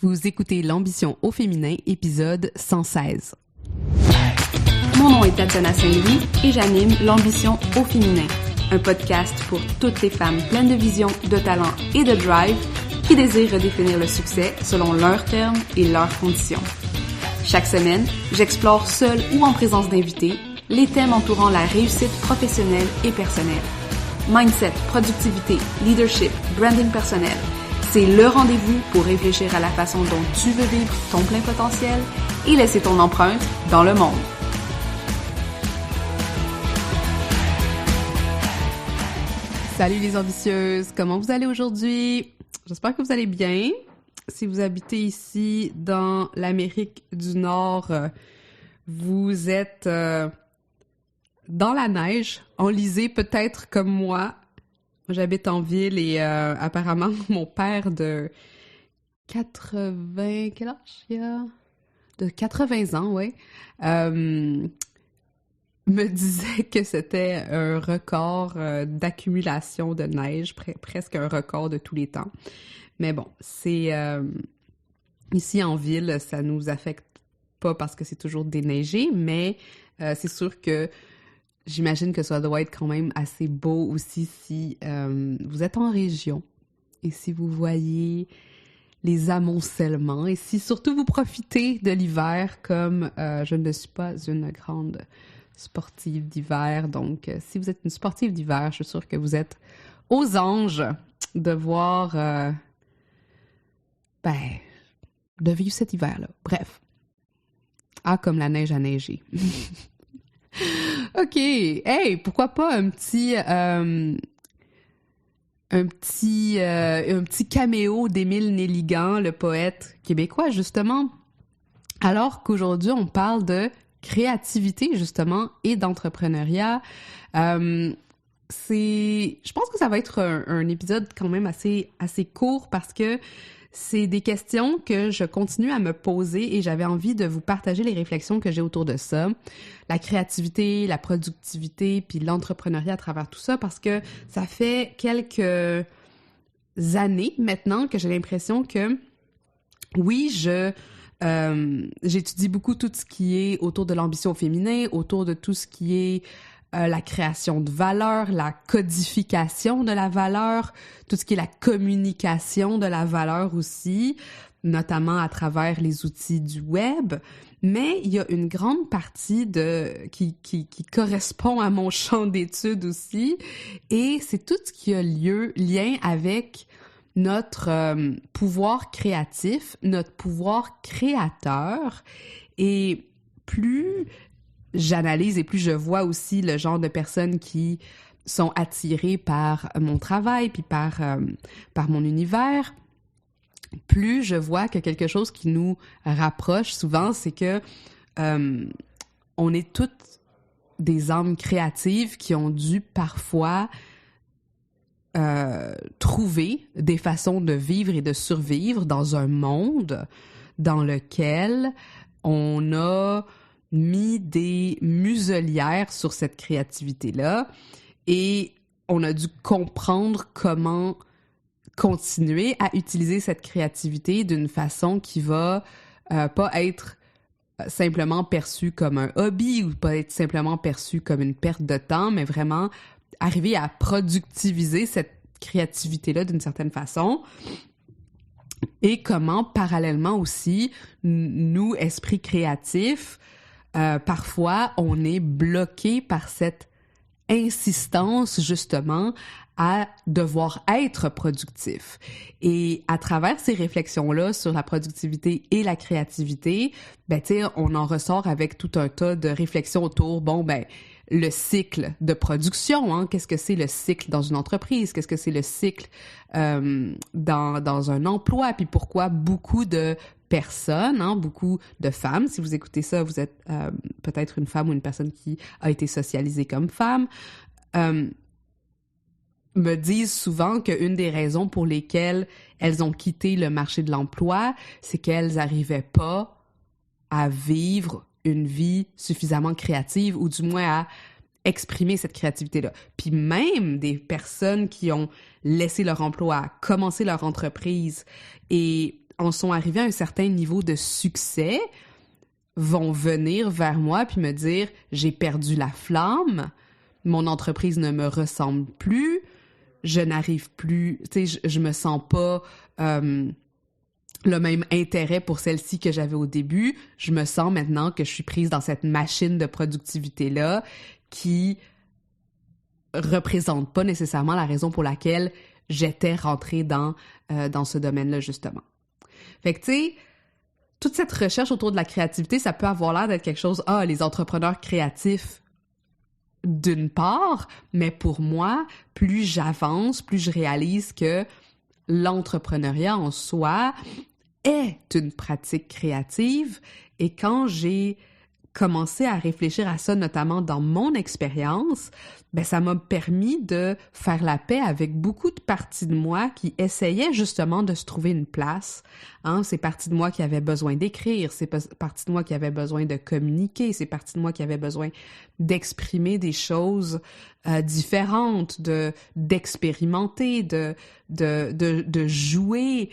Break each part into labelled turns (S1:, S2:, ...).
S1: Vous écoutez l'Ambition au féminin, épisode 116.
S2: Mon nom est Tatiana Saint-Louis et j'anime l'Ambition au féminin, un podcast pour toutes les femmes pleines de vision, de talent et de drive qui désirent redéfinir le succès selon leurs termes et leurs conditions. Chaque semaine, j'explore seule ou en présence d'invités les thèmes entourant la réussite professionnelle et personnelle. Mindset, productivité, leadership, branding personnel. C'est le rendez-vous pour réfléchir à la façon dont tu veux vivre ton plein potentiel et laisser ton empreinte dans le monde.
S1: Salut les ambitieuses, comment vous allez aujourd'hui? J'espère que vous allez bien. Si vous habitez ici dans l'Amérique du Nord, vous êtes dans la neige, enlisé peut-être comme moi. J'habite en ville et apparemment mon père de 80... Quel âge il a? De 80 ans, oui. Me disait que c'était un record d'accumulation de neige, presque un record de tous les temps. Mais bon, c'est... ici en ville, ça nous affecte pas parce que c'est toujours déneigé, mais c'est sûr que j'imagine que ça doit être quand même assez beau aussi si vous êtes en région et si vous voyez les amoncellements et si surtout vous profitez de l'hiver comme je ne suis pas une grande sportive d'hiver. Donc, si vous êtes une sportive d'hiver, je suis sûre que vous êtes aux anges de voir, de vivre cet hiver-là. Bref. Ah, comme la neige a neigé. OK. Hey, pourquoi pas un petit caméo d'Émile Nelligan, le poète québécois, justement. Alors qu'aujourd'hui, on parle de créativité, justement, et d'entrepreneuriat. Je pense que ça va être un épisode quand même assez court parce que c'est des questions que je continue à me poser et j'avais envie de vous partager les réflexions que j'ai autour de ça. La créativité, la productivité, puis l'entrepreneuriat à travers tout ça parce que ça fait quelques années maintenant que j'ai l'impression que, oui, j'étudie beaucoup tout ce qui est autour de l'ambition au féminin, autour de tout ce qui est la création de valeur, la codification de la valeur, tout ce qui est la communication de la valeur aussi, notamment à travers les outils du web. Mais il y a une grande partie qui correspond à mon champ d'études aussi, et c'est tout ce qui a lien avec notre pouvoir créatif, notre pouvoir créateur, et plus j'analyse et plus je vois aussi le genre de personnes qui sont attirées par mon travail puis par mon univers, plus je vois que quelque chose qui nous rapproche souvent, c'est que on est toutes des âmes créatives qui ont dû parfois trouver des façons de vivre et de survivre dans un monde dans lequel on a mis des muselières sur cette créativité-là et on a dû comprendre comment continuer à utiliser cette créativité d'une façon qui va pas être simplement perçue comme un hobby ou pas être simplement perçue comme une perte de temps, mais vraiment arriver à productiviser cette créativité-là d'une certaine façon. Et comment, parallèlement aussi, nous, esprits créatifs, parfois, on est bloqué par cette insistance, justement, à devoir être productif. Et à travers ces réflexions-là sur la productivité et la créativité, tu sais, on en ressort avec tout un tas de réflexions autour, le cycle de production, hein? Qu'est-ce que c'est le cycle dans une entreprise? Qu'est-ce que c'est le cycle dans un emploi? Puis pourquoi beaucoup de personnes, hein, beaucoup de femmes, si vous écoutez ça, vous êtes peut-être une femme ou une personne qui a été socialisée comme femme, me disent souvent qu'une des raisons pour lesquelles elles ont quitté le marché de l'emploi, c'est qu'elles n'arrivaient pas à vivre une vie suffisamment créative ou du moins à exprimer cette créativité-là. Puis même des personnes qui ont laissé leur emploi, commencé leur entreprise et en sont arrivés à un certain niveau de succès vont venir vers moi puis me dire « J'ai perdu la flamme, mon entreprise ne me ressemble plus, je n'arrive plus, tu sais, je me sens pas le même intérêt pour celle-ci que j'avais au début. Je me sens maintenant que je suis prise dans cette machine de productivité-là qui représente pas nécessairement la raison pour laquelle j'étais rentrée dans ce domaine-là, justement. » Fait que, tu sais, toute cette recherche autour de la créativité, ça peut avoir l'air d'être quelque chose, les entrepreneurs créatifs, d'une part, mais pour moi, plus j'avance, plus je réalise que l'entrepreneuriat en soi est une pratique créative. Et quand j'ai commencé à réfléchir à ça, notamment dans mon expérience, ben ça m'a permis de faire la paix avec beaucoup de parties de moi qui essayaient justement de se trouver une place. Ces parties de moi qui avaient besoin d'écrire, ces parties de moi qui avaient besoin de communiquer, ces parties de moi qui avaient besoin d'exprimer des choses différentes, d'expérimenter, de jouer,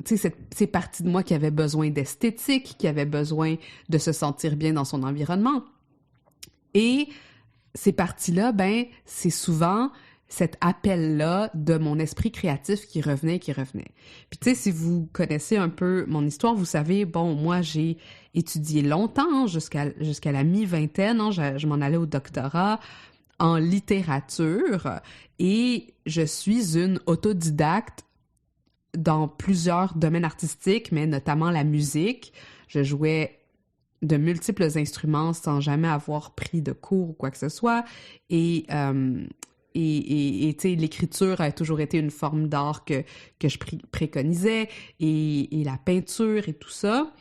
S1: tu sais, ces parties de moi qui avaient besoin d'esthétique, qui avaient besoin de se sentir bien dans son environnement. Et ces parties-là, ben, c'est souvent cet appel-là de mon esprit créatif qui revenait. Puis tu sais, si vous connaissez un peu mon histoire, vous savez, bon, moi, j'ai étudié longtemps, jusqu'à la mi-vingtaine, je m'en allais au doctorat en littérature et je suis une autodidacte dans plusieurs domaines artistiques, mais notamment la musique. Je jouais de multiples instruments sans jamais avoir pris de cours ou quoi que ce soit. Et tu sais, l'écriture a toujours été une forme d'art que je préconisais, et la peinture et tout ça.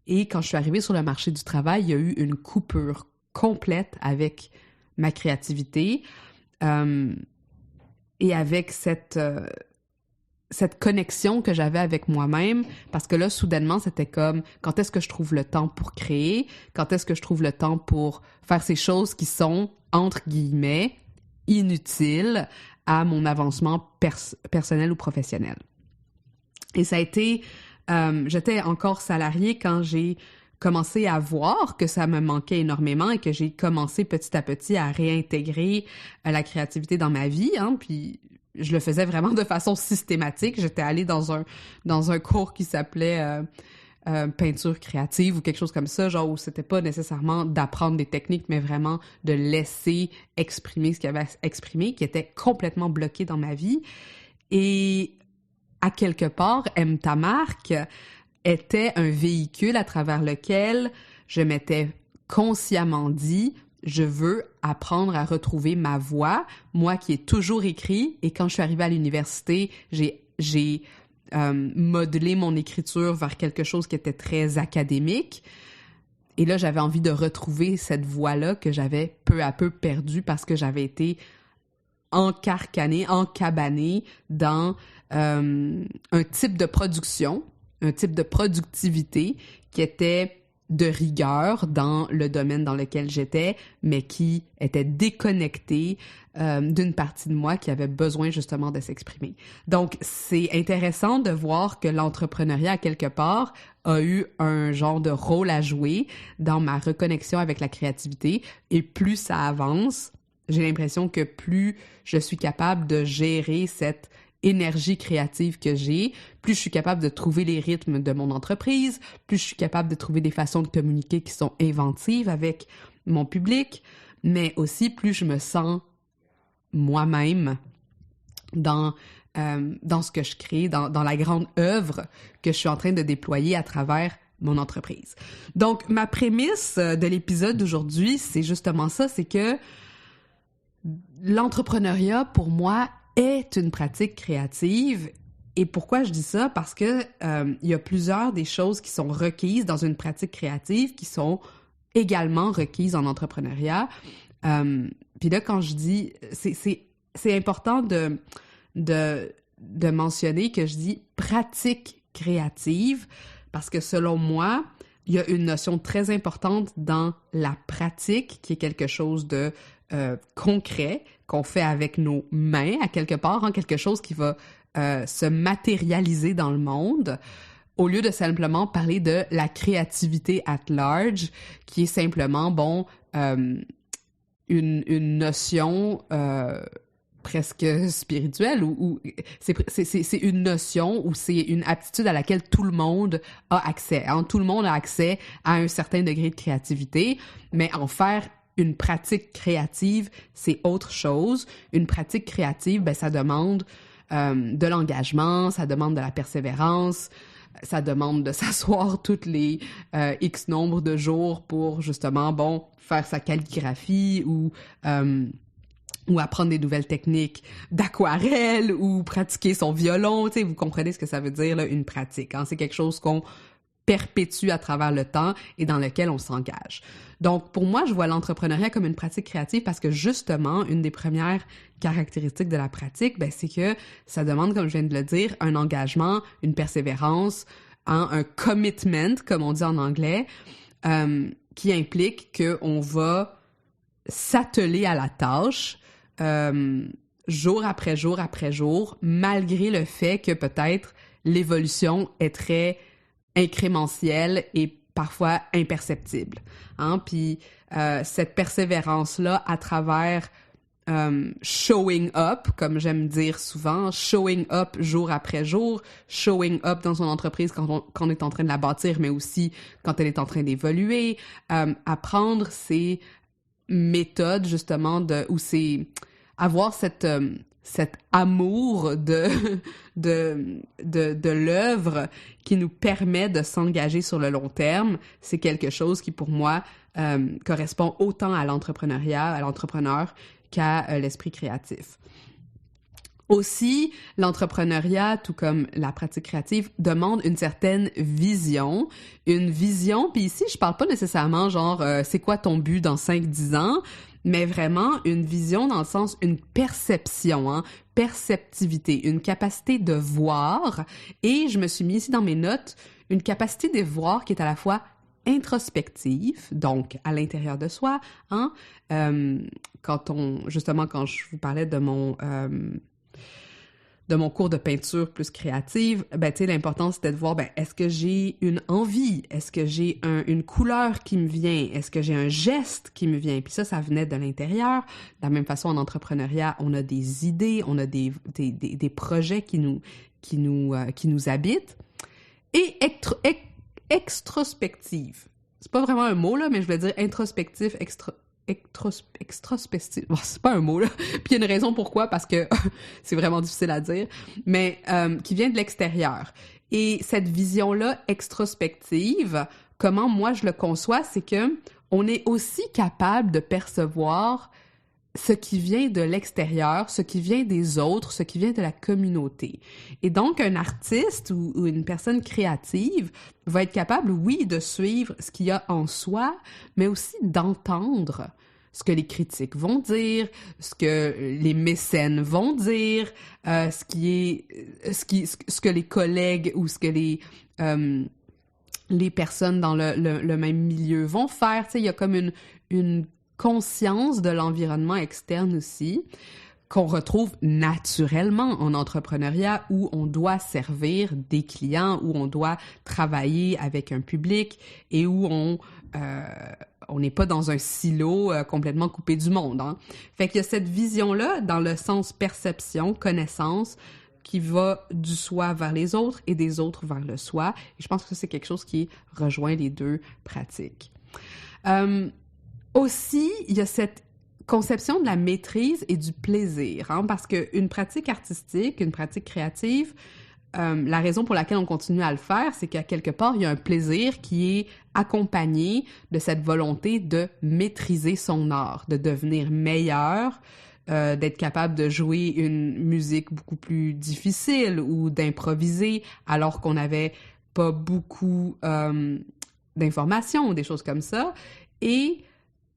S1: Et quand je suis arrivée sur le marché du travail, il y a eu une coupure complète avec ma créativité et avec cette connexion que j'avais avec moi-même, parce que là, soudainement, c'était comme, quand est-ce que je trouve le temps pour créer? Quand est-ce que je trouve le temps pour faire ces choses qui sont, entre guillemets, inutiles à mon avancement personnel ou professionnel? Et ça a été... j'étais encore salariée quand j'ai commencé à voir que ça me manquait énormément et que j'ai commencé petit à petit à réintégrer la créativité dans ma vie, puis je le faisais vraiment de façon systématique. J'étais allée dans un cours qui s'appelait peinture créative ou quelque chose comme ça, genre où c'était pas nécessairement d'apprendre des techniques, mais vraiment de laisser exprimer ce qu'il y avait à exprimer, qui était complètement bloqué dans ma vie. Et à quelque part, Aime ta marque était un véhicule à travers lequel je m'étais consciemment dit « Je veux apprendre à retrouver ma voix, moi qui ai toujours écrit. » Et quand je suis arrivée à l'université, j'ai modelé mon écriture vers quelque chose qui était très académique. Et là, j'avais envie de retrouver cette voix-là que j'avais peu à peu perdue parce que j'avais été encabanée dans un type de production, un type de productivité qui était de rigueur dans le domaine dans lequel j'étais, mais qui était déconnecté d'une partie de moi qui avait besoin justement de s'exprimer. Donc, c'est intéressant de voir que l'entrepreneuriat, à quelque part, a eu un genre de rôle à jouer dans ma reconnexion avec la créativité. Et plus ça avance, j'ai l'impression que plus je suis capable de gérer cette énergie créative que j'ai, plus je suis capable de trouver les rythmes de mon entreprise, plus je suis capable de trouver des façons de communiquer qui sont inventives avec mon public, mais aussi plus je me sens moi-même dans ce que je crée, dans la grande œuvre que je suis en train de déployer à travers mon entreprise. Donc, ma prémisse de l'épisode d'aujourd'hui, c'est justement ça, c'est que l'entrepreneuriat, pour moi, est une pratique créative. Et pourquoi je dis ça? Parce que il y a plusieurs des choses qui sont requises dans une pratique créative qui sont également requises en entrepreneuriat. Puis là, quand je dis... C'est important de mentionner que je dis pratique créative parce que selon moi, il y a une notion très importante dans la pratique qui est quelque chose de concret qu'on fait avec nos mains à quelque part, quelque chose qui va se matérialiser dans le monde, au lieu de simplement parler de la créativité at large, qui est simplement, une notion presque spirituelle, ou c'est une notion ou c'est une aptitude à laquelle tout le monde a accès. Hein? Tout le monde a accès à un certain degré de créativité, mais en faire une pratique créative, c'est autre chose. Une pratique créative, ça demande de l'engagement, ça demande de la persévérance, ça demande de s'asseoir toutes les X nombre de jours pour justement, faire sa calligraphie ou apprendre des nouvelles techniques d'aquarelle ou pratiquer son violon. Tu sais, vous comprenez ce que ça veut dire, là, une pratique. Hein? C'est quelque chose qu'on perpétue à travers le temps et dans lequel on s'engage. Donc, pour moi, je vois l'entrepreneuriat comme une pratique créative parce que, justement, une des premières caractéristiques de la pratique, c'est que ça demande, comme je viens de le dire, un engagement, une persévérance, un commitment, comme on dit en anglais, qui implique qu'on va s'atteler à la tâche jour après jour après jour, malgré le fait que peut-être l'évolution est très incrémentielle et parfois imperceptible. Hein? Puis cette persévérance-là à travers showing up, comme j'aime dire souvent, showing up jour après jour, showing up dans son entreprise quand on est en train de la bâtir, mais aussi quand elle est en train d'évoluer, apprendre ces méthodes justement ou c'est avoir cet amour de l'œuvre qui nous permet de s'engager sur le long terme, c'est quelque chose qui pour moi correspond autant à l'entrepreneuriat, à l'entrepreneur qu'à l'esprit créatif. Aussi, l'entrepreneuriat, tout comme la pratique créative, demande une certaine vision. Une vision, puis ici, je parle pas nécessairement genre c'est quoi ton but dans 5-10 ans, mais vraiment une vision dans le sens, une perception, hein, perceptivité, une capacité de voir. Et je me suis mis ici dans mes notes, une capacité de voir qui est à la fois introspective, donc à l'intérieur de soi, hein, quand je vous parlais de mon cours de peinture plus créative, tu sais, l'important c'était de voir, est-ce que j'ai une envie? Est-ce que j'ai une couleur qui me vient? Est-ce que j'ai un geste qui me vient? Puis ça venait de l'intérieur. De la même façon, en entrepreneuriat, on a des idées, on a des projets qui nous habitent. Et extrospective. C'est pas vraiment un mot, là, mais je voulais dire introspectif, extrospectif. Bon, c'est pas un mot, là. Puis il y a une raison pourquoi, parce que c'est vraiment difficile à dire, mais qui vient de l'extérieur. Et cette vision-là extrospective, comment moi je le conçois, c'est que on est aussi capable de percevoir ce qui vient de l'extérieur, ce qui vient des autres, ce qui vient de la communauté. Et donc, un artiste ou une personne créative va être capable, oui, de suivre ce qu'il y a en soi, mais aussi d'entendre ce que les critiques vont dire, ce que les mécènes vont dire, ce que les collègues ou ce que les personnes dans le même milieu vont faire. Tu sais, il y a comme une conscience de l'environnement externe aussi, qu'on retrouve naturellement en entrepreneuriat où on doit servir des clients, où on doit travailler avec un public et où on n'est pas dans un silo complètement coupé du monde. Hein. Fait qu'il y a cette vision-là dans le sens perception, connaissance, qui va du soi vers les autres et des autres vers le soi. Et je pense que c'est quelque chose qui rejoint les deux pratiques. Aussi, il y a cette conception de la maîtrise et du plaisir, hein, parce qu'une pratique artistique, une pratique créative, la raison pour laquelle on continue à le faire, c'est qu'à quelque part, il y a un plaisir qui est accompagné de cette volonté de maîtriser son art, de devenir meilleur, d'être capable de jouer une musique beaucoup plus difficile ou d'improviser alors qu'on n'avait pas beaucoup d'informations ou des choses comme ça. Et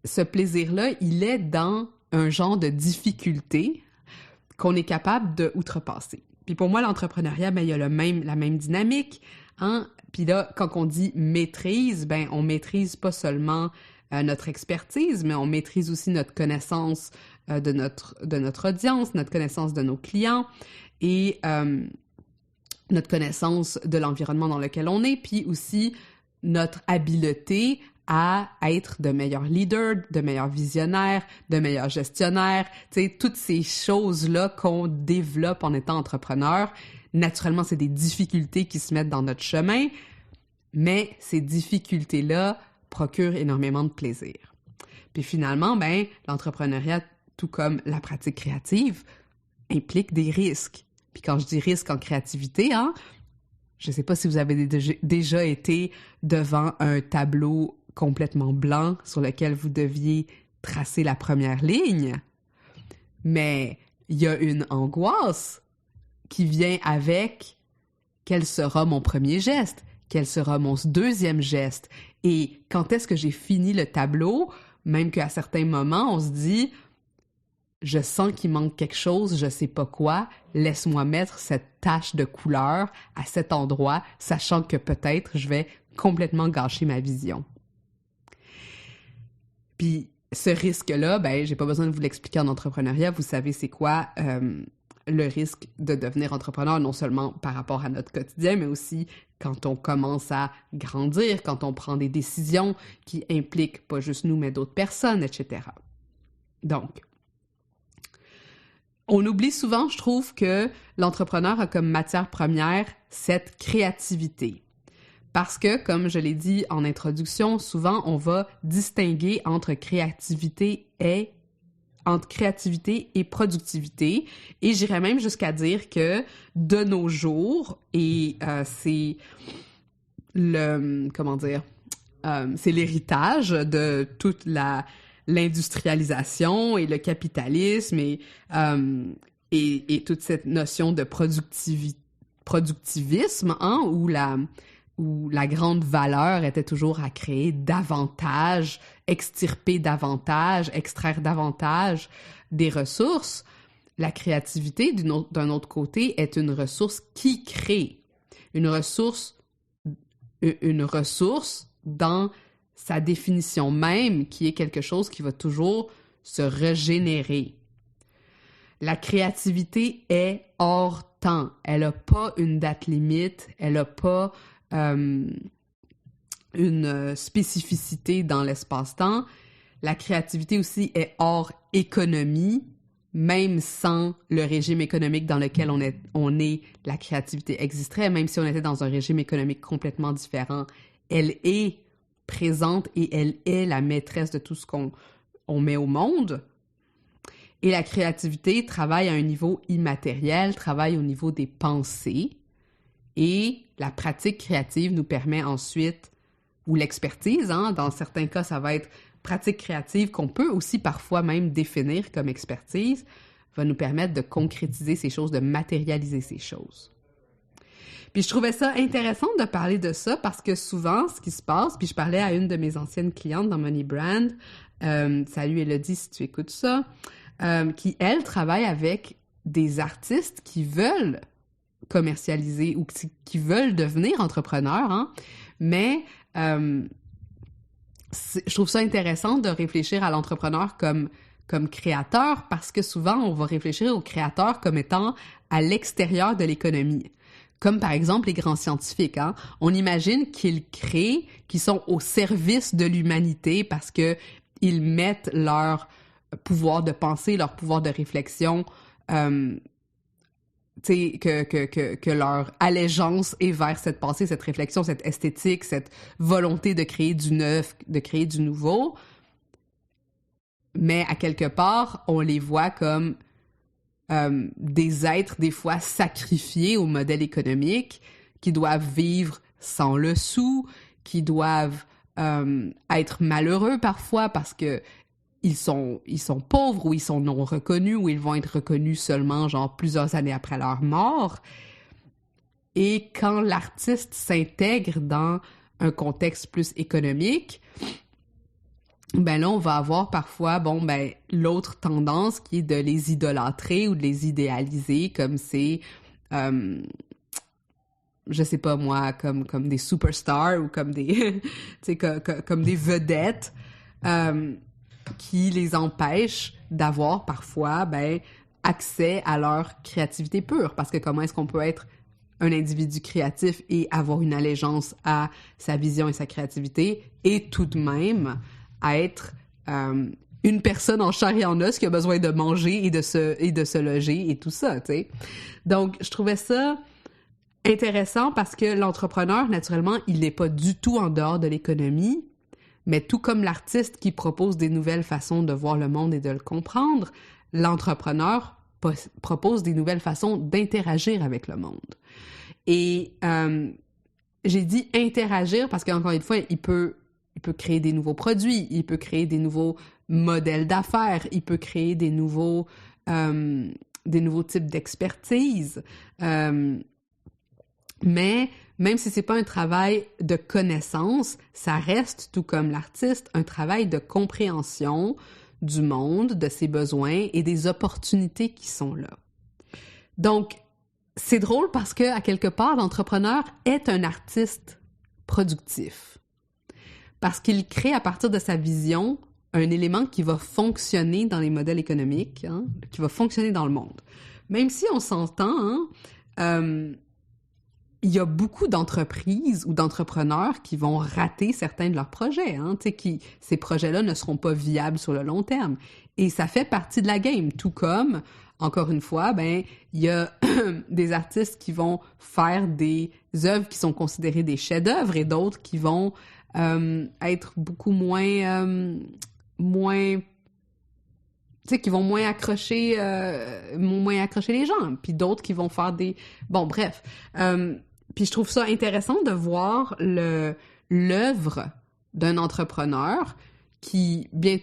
S1: ce plaisir-là, il est dans un genre de difficulté qu'on est capable de outrepasser. Puis pour moi, l'entrepreneuriat, il y a la même dynamique, hein? Puis là, quand on dit maîtrise, on maîtrise pas seulement notre expertise, mais on maîtrise aussi notre connaissance de notre audience, notre connaissance de nos clients. et notre connaissance de l'environnement dans lequel on est, puis aussi notre habileté à être de meilleurs leaders, de meilleurs visionnaires, de meilleurs gestionnaires, tu sais, toutes ces choses-là qu'on développe en étant entrepreneur. Naturellement, c'est des difficultés qui se mettent dans notre chemin, mais ces difficultés-là procurent énormément de plaisir. Puis finalement, ben, l'entrepreneuriat, tout comme la pratique créative, implique des risques. Puis quand je dis risque en créativité, hein, je sais pas si vous avez déjà été devant un tableau complètement blanc sur lequel vous deviez tracer la première ligne, mais il y a une angoisse qui vient avec quel sera mon premier geste, quel sera mon deuxième geste, et quand est-ce que j'ai fini le tableau, même qu'à certains moments, on se dit « Je sens qu'il manque quelque chose, je sais pas quoi, laisse-moi mettre cette tache de couleur à cet endroit, sachant que peut-être je vais complètement gâcher ma vision. » Puis ce risque-là, ben j'ai pas besoin de vous l'expliquer en entrepreneuriat, vous savez c'est quoi le risque de devenir entrepreneur, non seulement par rapport à notre quotidien, mais aussi quand on commence à grandir, quand on prend des décisions qui impliquent pas juste nous, mais d'autres personnes, etc. Donc, on oublie souvent, je trouve, que l'entrepreneur a comme matière première cette créativité. Parce que, comme je l'ai dit en introduction, souvent on va distinguer entre créativité et productivité. Et j'irais même jusqu'à dire que de nos jours, et c'est c'est l'héritage de toute l'industrialisation et le capitalisme et toute cette notion de productivisme, hein, où la grande valeur était toujours à créer davantage, extirper davantage, extraire davantage des ressources. La créativité, d'un autre côté, est une ressource qui crée. Une ressource dans sa définition même, qui est quelque chose qui va toujours se régénérer. La créativité est hors temps. Elle n'a pas une date limite, elle n'a pas une spécificité dans l'espace-temps. La créativité aussi est hors économie, même sans le régime économique dans lequel on est, la créativité existerait, même si on était dans un régime économique complètement différent. Elle est présente et elle est la maîtresse de tout ce qu'on met au monde. Et la créativité travaille à un niveau immatériel, travaille au niveau des pensées. Et la pratique créative nous permet ensuite, ou l'expertise, hein, dans certains cas, ça va être pratique créative qu'on peut aussi parfois même définir comme expertise, va nous permettre de concrétiser ces choses, de matérialiser ces choses. Puis je trouvais ça intéressant de parler de ça parce que souvent, ce qui se passe, puis je parlais à une de mes anciennes clientes dans Money Brand, salut Elodie si tu écoutes ça, qui, elle, travaille avec des artistes qui veulent commercialiser ou qui veulent devenir entrepreneurs, hein, mais je trouve ça intéressant de réfléchir à l'entrepreneur comme créateur parce que souvent, on va réfléchir au créateur comme étant à l'extérieur de l'économie. Comme par exemple les grands scientifiques, hein. On imagine qu'ils créent, qu'ils sont au service de l'humanité parce que ils mettent leur pouvoir de pensée, leur pouvoir de réflexion, que leur allégeance est vers cette pensée, cette réflexion, cette esthétique, cette volonté de créer du neuf, de créer du nouveau. Mais à quelque part, on les voit comme des êtres, des fois, sacrifiés au modèle économique, qui doivent vivre sans le sou, qui doivent être malheureux parfois parce que ils sont pauvres ou ils sont non reconnus ou ils vont être reconnus seulement genre plusieurs années après leur mort. Et quand l'artiste s'intègre dans un contexte plus économique, ben là, on va avoir parfois, l'autre tendance qui est de les idolâtrer ou de les idéaliser comme c'est, je sais pas moi, comme des superstars ou comme des, comme des vedettes, qui les empêchent d'avoir parfois, accès à leur créativité pure. Parce que comment est-ce qu'on peut être un individu créatif et avoir une allégeance à sa vision et sa créativité et tout de même être une personne en chair et en os qui a besoin de manger et de se loger et tout ça, tu sais. Donc, je trouvais ça intéressant parce que l'entrepreneur, naturellement, il n'est pas du tout en dehors de l'économie, mais tout comme l'artiste qui propose des nouvelles façons de voir le monde et de le comprendre, l'entrepreneur propose des nouvelles façons d'interagir avec le monde. Et j'ai dit interagir parce qu'encore une fois, il peut créer des nouveaux produits, il peut créer des nouveaux modèles d'affaires, il peut créer des nouveaux types d'expertise. Mais même si c'est pas un travail de connaissance, ça reste, tout comme l'artiste, un travail de compréhension du monde, de ses besoins et des opportunités qui sont là. Donc, c'est drôle parce que, à quelque part, l'entrepreneur est un artiste productif. Parce qu'il crée à partir de sa vision un élément qui va fonctionner dans les modèles économiques, hein, qui va fonctionner dans le monde. Même si on s'entend, hein, il y a beaucoup d'entreprises ou d'entrepreneurs qui vont rater certains de leurs projets, hein, tu sais, ces projets-là ne seront pas viables sur le long terme. Et ça fait partie de la game, tout comme, encore une fois, ben, il y a des artistes qui vont faire des œuvres qui sont considérées des chefs-d'œuvre et d'autres qui vont être beaucoup moins, tu sais, qui vont moins accrocher les gens, puis d'autres qui vont faire des... Bon, bref. Puis je trouve ça intéressant de voir l'œuvre d'un entrepreneur qui, bien...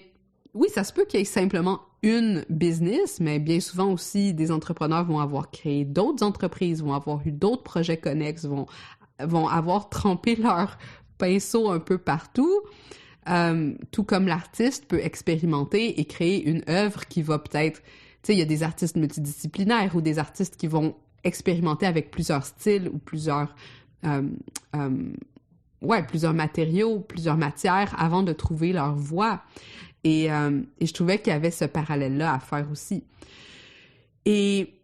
S1: Oui, ça se peut qu'il y ait simplement une business, mais bien souvent aussi, des entrepreneurs vont avoir créé d'autres entreprises, vont avoir eu d'autres projets connexes, vont avoir trempé leur pinceau un peu partout. Tout comme l'artiste peut expérimenter et créer une œuvre qui va peut-être... Tu sais, il y a des artistes multidisciplinaires ou des artistes qui vont expérimenter avec plusieurs styles ou plusieurs matériaux, plusieurs matières avant de trouver leur voie. Et je trouvais qu'il y avait ce parallèle-là à faire aussi. Et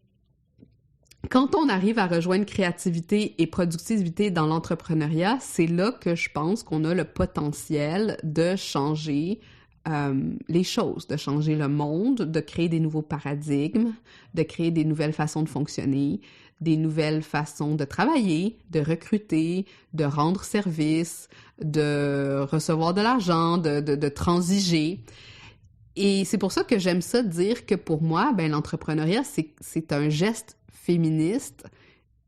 S1: quand on arrive à rejoindre créativité et productivité dans l'entrepreneuriat, c'est là que je pense qu'on a le potentiel de changer les choses, de changer le monde, de créer des nouveaux paradigmes, de créer des nouvelles façons de fonctionner, des nouvelles façons de travailler, de recruter, de rendre service, de recevoir de l'argent, de transiger. Et c'est pour ça que j'aime ça dire que pour moi, ben, l'entrepreneuriat, c'est un geste féministe.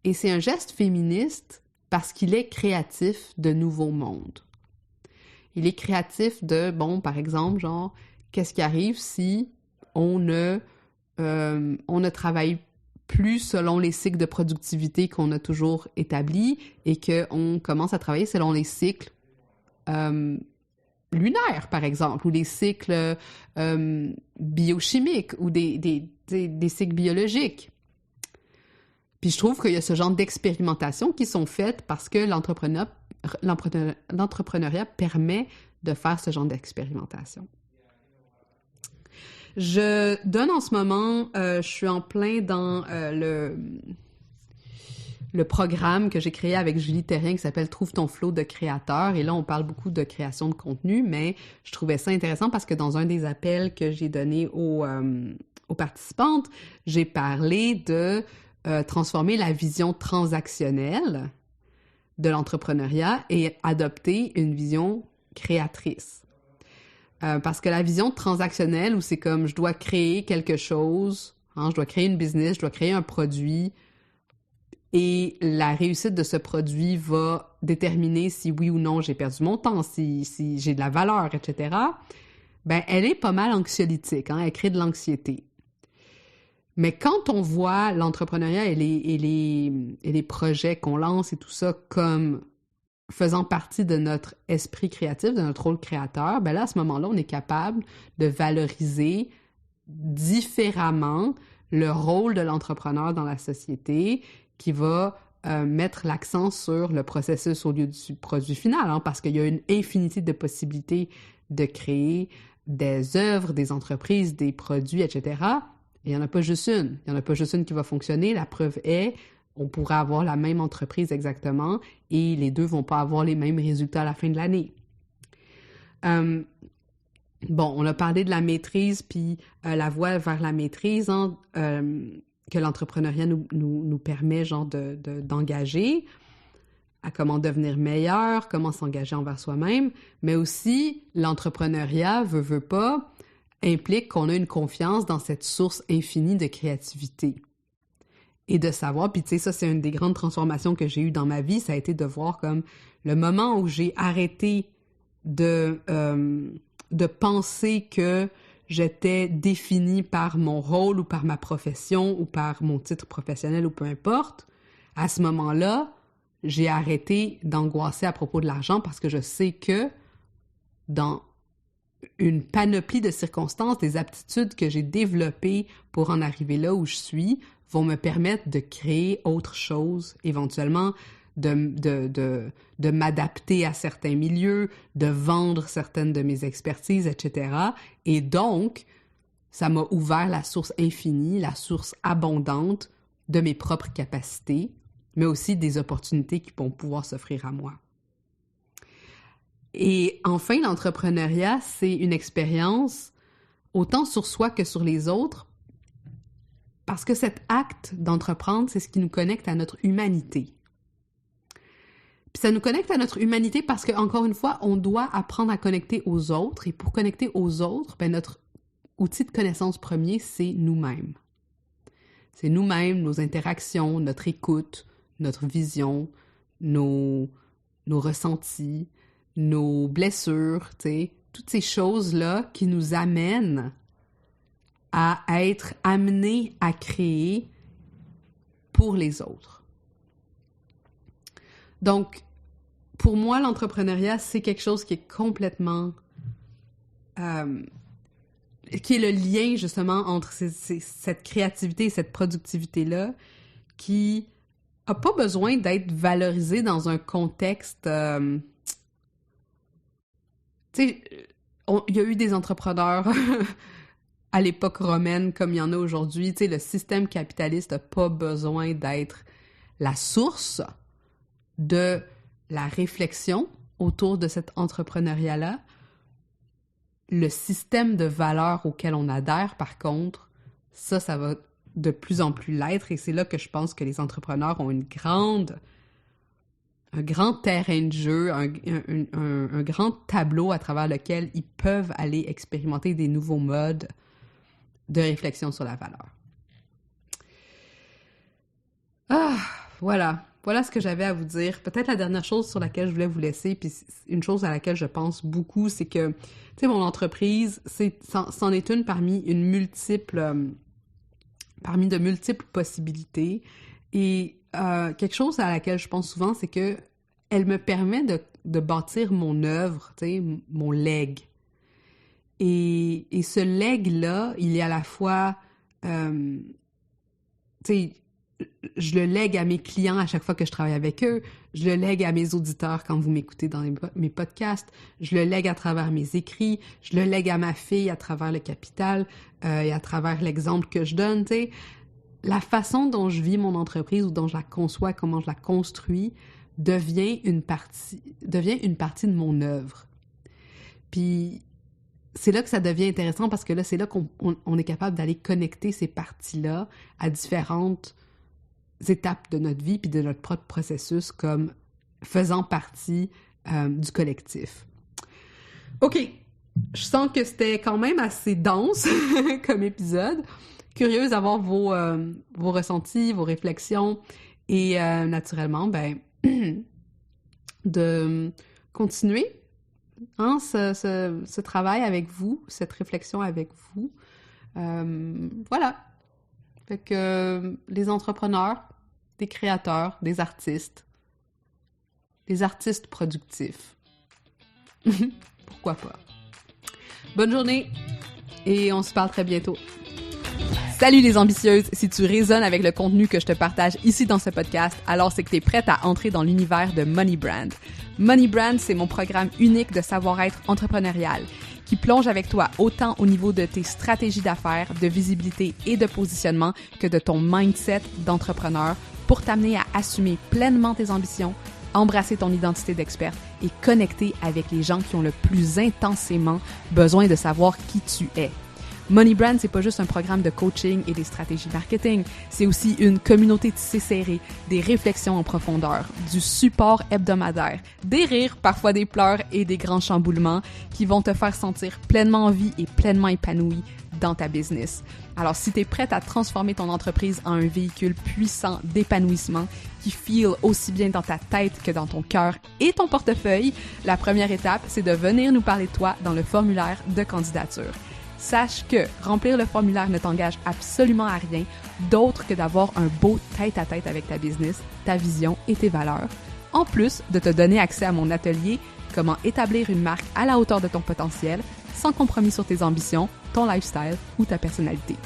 S1: Et c'est un geste féministe parce qu'il est créatif de nouveaux mondes. Il est créatif de, bon, par exemple, genre, qu'est-ce qui arrive si on ne travaille plus selon les cycles de productivité qu'on a toujours établis et qu'on commence à travailler selon les cycles lunaires, par exemple, ou les cycles biochimiques ou des cycles biologiques. Puis je trouve qu'il y a ce genre d'expérimentations qui sont faites parce que l'entrepreneuriat permet de faire ce genre d'expérimentation. Je donne en ce moment, je suis en plein dans le programme que j'ai créé avec Julie Thérien qui s'appelle « Trouve ton flow de créateur ». Et là, on parle beaucoup de création de contenu, mais je trouvais ça intéressant parce que dans un des appels que j'ai donné aux participantes, j'ai parlé de transformer la vision transactionnelle de l'entrepreneuriat et adopter une vision créatrice. Parce que la vision transactionnelle, où c'est comme je dois créer quelque chose, hein, je dois créer une business, je dois créer un produit, et la réussite de ce produit va déterminer si oui ou non j'ai perdu mon temps, si j'ai de la valeur, etc., ben elle est pas mal anxiolytique, hein, elle crée de l'anxiété. Mais quand on voit l'entrepreneuriat et les projets qu'on lance et tout ça comme faisant partie de notre esprit créatif, de notre rôle créateur, ben là, à ce moment-là, on est capable de valoriser différemment le rôle de l'entrepreneur dans la société qui va mettre l'accent sur le processus au lieu du produit final, hein, parce qu'il y a une infinité de possibilités de créer des œuvres, des entreprises, des produits, etc., il n'y en a pas juste une. Il n'y en a pas juste une qui va fonctionner. La preuve est, on pourrait avoir la même entreprise exactement et les deux vont pas avoir les mêmes résultats à la fin de l'année. Bon, on a parlé de la maîtrise puis la voie vers la maîtrise que l'entrepreneuriat nous permet genre d'engager, à comment devenir meilleur, comment s'engager envers soi-même, mais aussi l'entrepreneuriat, veut pas, implique qu'on a une confiance dans cette source infinie de créativité. Et de savoir, puis tu sais, ça c'est une des grandes transformations que j'ai eues dans ma vie, ça a été de voir comme le moment où j'ai arrêté de penser que j'étais définie par mon rôle ou par ma profession ou par mon titre professionnel ou peu importe, à ce moment-là, j'ai arrêté d'angoisser à propos de l'argent parce que je sais que dans une panoplie de circonstances, des aptitudes que j'ai développées pour en arriver là où je suis vont me permettre de créer autre chose, éventuellement de m'adapter à certains milieux, de vendre certaines de mes expertises, etc. Et donc, ça m'a ouvert la source infinie, la source abondante de mes propres capacités, mais aussi des opportunités qui vont pouvoir s'offrir à moi. Et enfin, l'entrepreneuriat, c'est une expérience autant sur soi que sur les autres, parce que cet acte d'entreprendre, c'est ce qui nous connecte à notre humanité. Puis ça nous connecte à notre humanité parce que, encore une fois, on doit apprendre à connecter aux autres. Et pour connecter aux autres, ben notre outil de connaissance premier, c'est nous-mêmes. C'est nous-mêmes, nos interactions, notre écoute, notre vision, nos ressentis, nos blessures, tu sais, toutes ces choses-là qui nous amènent à être amenés à créer pour les autres. Donc, pour moi, l'entrepreneuriat, c'est quelque chose qui est complètement... qui est le lien, justement, entre cette créativité et cette productivité-là qui n'a pas besoin d'être valorisée dans un contexte... tu sais, il y a eu des entrepreneurs à l'époque romaine comme il y en a aujourd'hui. Tu sais, le système capitaliste n'a pas besoin d'être la source de la réflexion autour de cet entrepreneuriat-là. Le système de valeurs auquel on adhère, par contre, ça va de plus en plus l'être, et c'est là que je pense que les entrepreneurs ont un grand terrain de jeu, un grand tableau à travers lequel ils peuvent aller expérimenter des nouveaux modes de réflexion sur la valeur. Voilà ce que j'avais à vous dire. Peut-être la dernière chose sur laquelle je voulais vous laisser, puis une chose à laquelle je pense beaucoup, c'est que, tu sais, mon entreprise, c'en est une parmi de multiples possibilités. Et quelque chose à laquelle je pense souvent, c'est que elle me permet de bâtir mon œuvre, tu sais, mon legs. Et ce legs-là, il est à la fois, tu sais, je le lègue à mes clients à chaque fois que je travaille avec eux, je le lègue à mes auditeurs quand vous m'écoutez dans mes podcasts, je le lègue à travers mes écrits, je le lègue à ma fille à travers le capital et à travers l'exemple que je donne, tu sais. La façon dont je vis mon entreprise ou dont je la conçois, comment je la construis, devient une partie de mon œuvre. Puis c'est là que ça devient intéressant parce que là, c'est là qu'on est capable d'aller connecter ces parties-là à différentes étapes de notre vie puis de notre propre processus comme faisant partie du collectif. OK, je sens que c'était quand même assez dense comme épisode. Curieuse d'avoir vos ressentis, vos réflexions et naturellement, de continuer ce travail avec vous, cette réflexion avec vous. Voilà. Fait que les entrepreneurs, des créateurs, des artistes productifs. Pourquoi pas? Bonne journée et on se parle très bientôt. Salut les ambitieuses! Si tu résonnes avec le contenu que je te partage ici dans ce podcast, alors c'est que tu es prête à entrer dans l'univers de Money Brand. Money Brand, c'est mon programme unique de savoir-être entrepreneurial qui
S2: qui plonge avec toi autant au niveau de tes stratégies d'affaires, de visibilité et de positionnement que de ton mindset d'entrepreneur pour t'amener à assumer pleinement tes ambitions, embrasser ton identité d'experte et connecter avec les gens qui ont le plus intensément besoin de savoir qui tu es. Money Brand, c'est pas juste un programme de coaching et des stratégies marketing, c'est aussi une communauté tissée serrée, des réflexions en profondeur, du support hebdomadaire, des rires, parfois des pleurs et des grands chamboulements qui vont te faire sentir pleinement en vie et pleinement épanoui dans ta business. Alors, si tu es prête à transformer ton entreprise en un véhicule puissant d'épanouissement qui feel aussi bien dans ta tête que dans ton cœur et ton portefeuille, la première étape, c'est de venir nous parler de toi dans le formulaire de candidature. Sache que remplir le formulaire ne t'engage absolument à rien d'autre que d'avoir un beau tête-à-tête avec ta business, ta vision et tes valeurs, en plus de te donner accès à mon atelier « Comment établir une marque à la hauteur de ton potentiel, sans compromis sur tes ambitions, ton lifestyle ou ta personnalité. »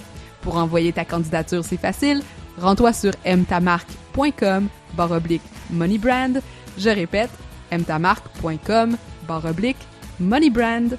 S2: Pour envoyer ta candidature, c'est facile. Rends-toi sur aime-ta-marque.com/moneybrand. Je répète, aime-ta-marque.com/moneybrand.